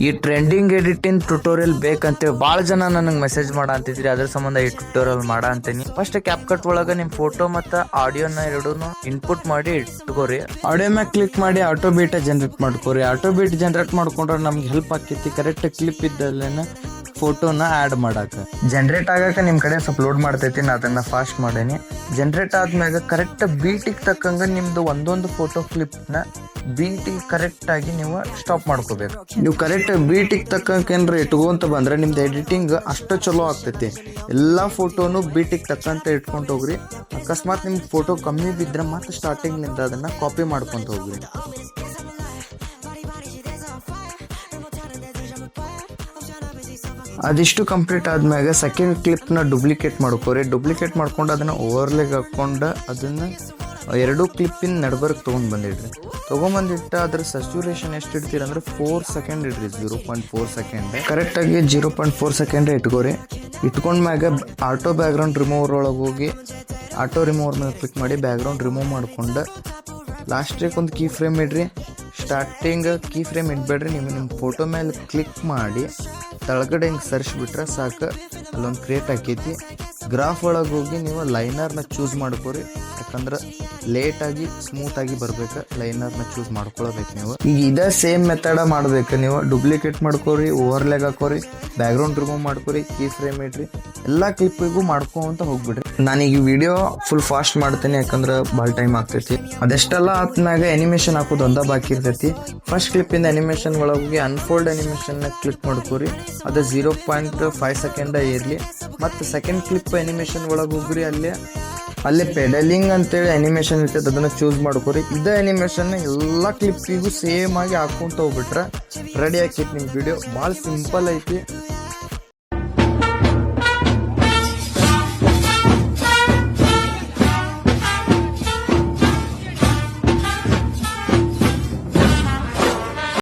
ಈ trending editing tutorial ಬೇಕಂತೇಳಿ ಭಾಳ ಜನ ನನಗೆ ಮೆಸೇಜ್ ಮಾಡ ಅಂತಿದ್ರಿ. ಅದ್ರ ಸಂಬಂಧ ಈ ಟ್ಯುಟೋರಿಯಲ್ ಮಾಡ ಅಂತೀನಿ. ಫಸ್ಟ್ ಕ್ಯಾಪ್ ಕಟ್ ಒಳಗ ನಿಮ್ ಫೋಟೋ ಮತ್ತು ಆಡಿಯೋನ ಎರಡೂನು ಇನ್ಪುಟ್ ಮಾಡಿ ಇಟ್ಕೋರಿ. ಆಡಿಯೋ ಮ್ಯಾಗ ಕ್ಲಿಕ್ ಮಾಡಿ ಆಟೋ ಬೀಟ್ ಜನರೇಟ್ ಮಾಡ್ಕೋರಿ. ಆಟೋ ಬೀಟ್ ಜನರೇಟ್ ಮಾಡ್ಕೊಂಡ್ರೆ ನಮ್ಗೆ ಹೆಲ್ಪ್ ಆಕೈತಿ ಕರೆಕ್ಟ್ ಕ್ಲಿಪ್ ಇದ್ದಲ್ಲೇನ ಫೋಟೋನ ಆ್ಯಡ್ ಮಾಡಾಕ. ಜನರೇಟ್ ಆಗಾಕ ನಿಮ್ಮ ಕಡೆ ಸ್ವಲ್ಪ ಲೋಡ್ ಮಾಡ್ತೈತಿ. ನಾ ಅದನ್ನ ಫಾಸ್ಟ್ ಮಾಡೇನಿ. ಜನರೇಟ್ ಆದ್ಮ್ಯಾಗ ಕರೆಕ್ಟ್ ಬೀಟಿಗೆ ತಕ್ಕಂಗ ನಿಮ್ದು ಒಂದೊಂದು ಫೋಟೋ ಕ್ಲಿಪ್ನ ಬೀಟಿಗೆ ಕರೆಕ್ಟ್ ಆಗಿ ನೀವು ಸ್ಟಾಪ್ ಮಾಡ್ಕೋಬೇಕು. ನೀವು ಕರೆಕ್ಟ್ ಬೀಟಿಗೆ ತಕ್ಕಂಕ ಏನ್ರ ಇಟ್ಕೊಂತ ಬಂದ್ರೆ ನಿಮ್ದು ಎಡಿಟಿಂಗ್ ಅಷ್ಟು ಚಲೋ ಆಗ್ತೈತಿ. ಎಲ್ಲಾ ಫೋಟೋನು ಬೀಟಿಗೆ ತಕ್ಕಂತ ಇಟ್ಕೊಂತ ಹೋಗ್ರಿ. ಅಕಸ್ಮಾತ್ ನಿಮ್ಗೆ ಫೋಟೋ ಕಮ್ಮಿ ಬಿದ್ರೆ ಮತ್ತೆ ಸ್ಟಾರ್ಟಿಂಗ್ ನಿಂದ ಅದನ್ನ ಕಾಪಿ ಮಾಡ್ಕೊಂತ ಹೋಗ್ರಿ. ಅದಿಷ್ಟು ಕಂಪ್ಲೀಟ್ ಆದ್ಮ್ಯಾಗ ಸೆಕೆಂಡ್ ಕ್ಲಿಪ್ನ ಡೂಪ್ಲಿಕೇಟ್ ಮಾಡ್ಕೋರಿ. ಡೂಪ್ಲಿಕೇಟ್ ಮಾಡ್ಕೊಂಡು ಅದನ್ನ ಓವರ್ಲೆಗ್ ಹಾಕೊಂಡು ಅದನ್ನ ಎರಡು ಕ್ಲಿಪ್ಪಿನ ನಡ್ಬರ್ಕ್ ತೊಗೊಂಡ್ಬಂದಿಡ್ರಿ. ತೊಗೊಂಬಂದಿಟ್ಟ ಅದ್ರ ಸ್ಯಾಚುರೇಷನ್ ಎಷ್ಟು ಇಡ್ತೀರ ಅಂದ್ರೆ 4 ಸೆಕೆಂಡ್ ಇಡ್ರಿ. 0.4 ಸೆಕೆಂಡ್ ಕರೆಕ್ಟಾಗಿ 0.4 ಸೆಕೆಂಡ್ ಇಟ್ಕೋರಿ. ಇಟ್ಕೊಂಡ್ಮ್ಯಾಗ ಆಟೋ ಬ್ಯಾಕ್ಗ್ರೌಂಡ್ ರಿಮೂವರ್ ಒಳಗೆ ಹೋಗಿ ಆಟೋ ರಿಮೂವರ್ ಮೇಲೆ ಕ್ಲಿಕ್ ಮಾಡಿ ಬ್ಯಾಕ್ಗ್ರೌಂಡ್ ರಿಮೂವ್ ಮಾಡ್ಕೊಂಡು ಲಾಸ್ಟಿಗೆ ಒಂದು ಕೀ ಫ್ರೇಮ್ ಇಡ್ರಿ. ಸ್ಟಾರ್ಟಿಂಗ್ ಕೀ ಫ್ರೇಮ್ ಇಡ್ಬೇಡ್ರಿ. ನೀವು ನಿಮ್ಮ ಫೋಟೋ ಮೇಲೆ ಕ್ಲಿಕ್ ಮಾಡಿ ತಳಗಡೆ ಹಿಂಗೆ ಸರ್ಚ್ಬಿಟ್ರೆ ಸಾಕು, ಅಲ್ಲೊಂದು ಕ್ರಿಯೇಟ್ ಆಕೈತಿ. ಗ್ರಾಫ್ ಒಳಗೆ ಹೋಗಿ ನೀವು ಲೈನರ್ನ ಚೂಸ್ ಮಾಡ್ಕೋರಿ. ಯಾಕಂದ್ರೆ ಲೇಟಾಗಿ ಸ್ಮೂತಾಗಿ ಬರ್ಬೇಕು. ಲೈನರ್ನ ಚೂಸ್ ಮಾಡ್ಕೊಳ್ಬೇಕು ನೀವು. ಈಗ ಇದೇ ಸೇಮ್ ಮೆಥಡ ಮಾಡ್ಬೇಕು. ನೀವು ಡೂಪ್ಲಿಕೇಟ್ ಮಾಡ್ಕೋರಿ, ಓವರ್ಲೆಗ್ ಹಾಕೋರಿ, ಬ್ಯಾಕ್ಗ್ರೌಂಡ್ ರಿಮೂವ್ ಮಾಡ್ಕೋರಿ, ಕೀ ಫ್ರೇಮ್ ಇಡ್ರಿ. ಎಲ್ಲ ಕ್ಲಿಪ್ಪಿಗೂ ಮಾಡ್ಕೊಂತ ಹೋಗ್ಬಿಡ್ರಿ. ನಾನೀಗ ಈ ವಿಡಿಯೋ ಫುಲ್ ಫಾಸ್ಟ್ ಮಾಡ್ತೇನೆ ಯಾಕಂದ್ರೆ ಭಾಳ ಟೈಮ್ ಆಗ್ತೈತಿ. ಅದೆಷ್ಟೆಲ್ಲ ಆತ್ಮ್ಯಾಗ ಅನಿಮೇಷನ್ ಹಾಕೋದು ಒಂದ ಬಾಕಿ ಇರ್ತೈತಿ. ಫಸ್ಟ್ ಕ್ಲಿಪ್ಪಿಂದ ಅನಿಮೇಷನ್ ಒಳಗೆ ಹೋಗಿ ಅನ್ಫೋಲ್ಡ್ ಅನಿಮೇಷನ್ನ ಕ್ಲಿಕ್ ಮಾಡ್ಕೋರಿ. ಅದು 0.5 ಸೆಕೆಂಡ ಇರಲಿ. ಮತ್ತು ಸೆಕೆಂಡ್ ಕ್ಲಿಪ್ ಅನಿಮೇಷನ್ ಒಳಗೆ ಹೋಗ್ರಿ. ಅಲ್ಲೇ ಪೆಡಲಿಂಗ್ ಅಂತೇಳಿ ಅನಿಮೇಷನ್ ಇರ್ತೈತೆ, ಅದನ್ನು ಚೂಸ್ ಮಾಡ್ಕೋರಿ. ಇದೇ ಅನಿಮೇಷನ್ ಎಲ್ಲ ಕ್ಲಿಪ್ಪಿಗೂ ಸೇಮ್ ಆಗಿ ಹಾಕೊಂತ ಹೋಗ್ಬಿಟ್ರೆ ರೆಡಿ ಆಕೈತಿ ನಿಮ್ಮ ವಿಡಿಯೋ. ಭಾಳ ಸಿಂಪಲ್ ಐತಿ.